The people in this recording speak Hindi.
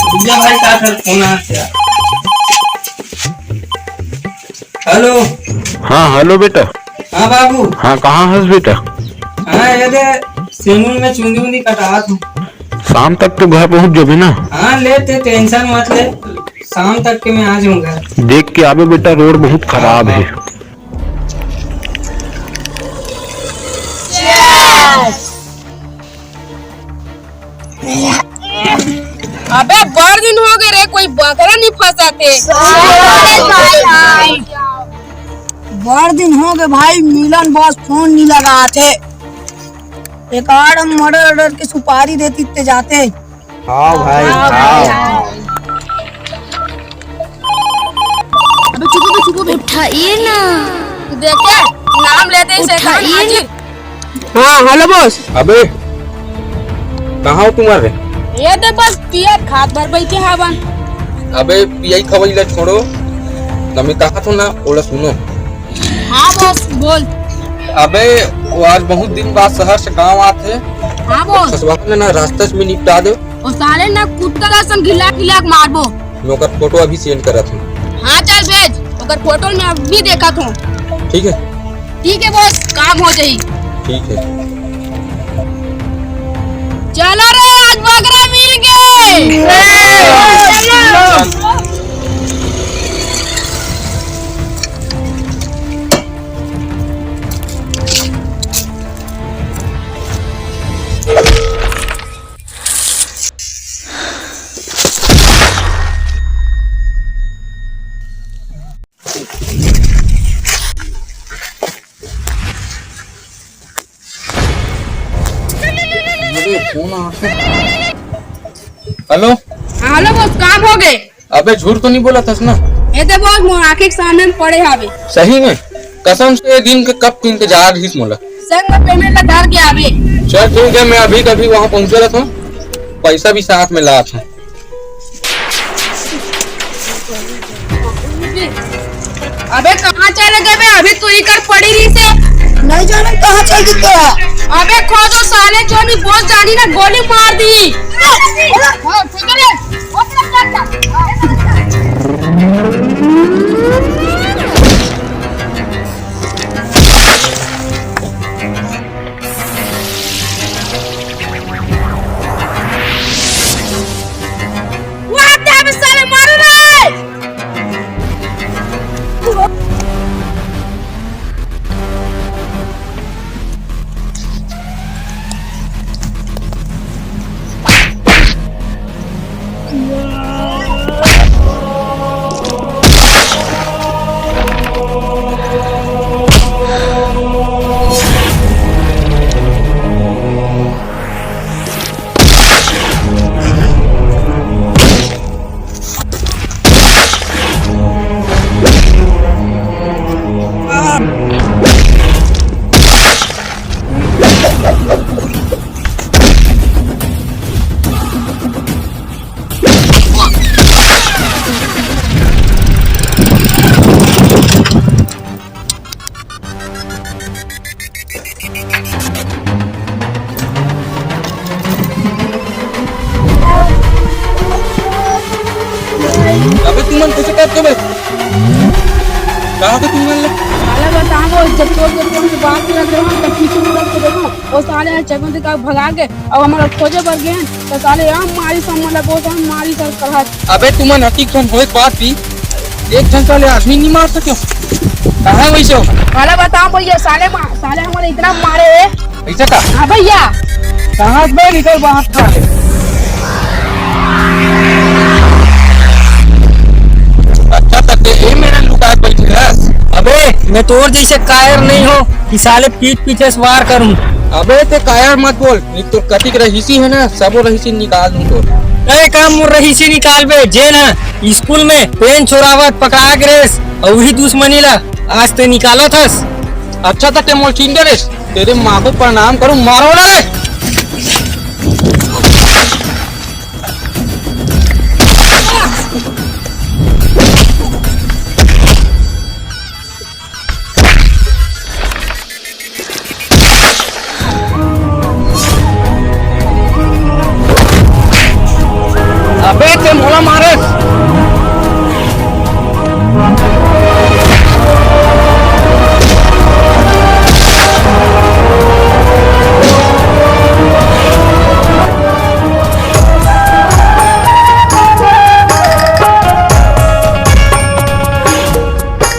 भैया भाई क्या कर फोन आया। हेलो। हाँ हेलो बेटा। हाँ बाबू। हाँ कहाँ है बेटा? हाँ ये सैलून में चूंदी उंदी कटा तू। शाम तक तो घर पहुँच जाबे ना? हाँ लेते टेंशन मत ले, शाम तक के मैं आ जाऊंगा। देख के आबे बेटा, रोड बहुत खराब है। अबे बार दिन हो गए रे, कोई बकरा नहीं फंसाते। बार दिन हो गए भाई, मिलन बॉस फोन नहीं लगाते। एक आड़ हम मर्डर ऑर्डर की सुपारी देती ते जाते। हाँ भाई हाँ। अबे चुप उठाइए ना, देखे नाम लेते ही शैतान हाजिर। हाँ हेलो बॉस। अबे कहाँ हो तुम्हारे? ये दे बस पियर खात भर बैठे हवन। अबे यही खबर ले छोड़ो, मैं कहा था ना ओला सुनो। हाँ बॉस बोल। अबे वो आज बहुत दिन बाद शहर से गांव आते। हाँ बॉस। ससुराल में ना रास्ते में निपटा दो। और साले ना कुत्ता जैसन घिला खिला के मारबो। मैं ओकर फोटो अभी सेंड करा था। हाँ चल भेज, अगर फोटो में अभी देखा था। ठीक है। ठीक है बॉस, काम हो जाई। ठीक है। चलो रे, आज बकरा मिल गए। चलो। हेलो। हेलो बॉस, काम हो गए। अबे झूठ तो नहीं बोला था ना? ये तो बॉस मोर आंखें के सामने में पड़े हवे। सही में कसम से दिन के कब के इंतजार ही मोला। संग में पेमेंट ला धर के आवे। चल ठीक है, मैं अभी कभी वहाँ पहुँचे था, पैसा भी साथ में ला था। अबे कहाँ चले गए बे? अभी तू ही कर पड़ी रही से। नहीं जाने कहाँ चल गया। अबे खोजो साले, जो नहीं बोल जानी ना गोली मार दी। हाँ, ठीक है रे। साले मारो रे। अबे तुम कैसे करते बे? कहाँ थे तुम? साले बताओ, जब फोन से बात कर रहे हो तब पीछे मुड़ के देखो, और साले चकन से का भगा के अब हमारा खोजे पर गए तो साले हम मारी समला बहुत हम मारी सर कहत। अबे तुम नटी खन होए बात भी एक जन साले आदमी नहीं मार सके। कहाँ वैसे हो? साले बताओ भैया, साले हमारे इतना मारे है। ऐसा का? हाँ भैया। कहाँ बे निकल बाहर था? अच्छा तक ये मेरा लुका बैठे रस। अबे मैं तोर जैसे कायर नहीं हो कि साले पीठ पीछे से वार करूं। अबे ते कायर मत बोल, नहीं तो कटिक रहीसी है ना, सब रहीसी निकाल दूं तो। अरे काम मुर रही सी निकाल बे, जेल है स्कूल में पेन चोरावत पकड़ा के रेस और वही दुश्मनी ला आज ते निकालो थस। अच्छा तक ते मोल छीन के रेस, तेरे माँ को प्रणाम करूं, मारो रे। अबे ते मोला मारे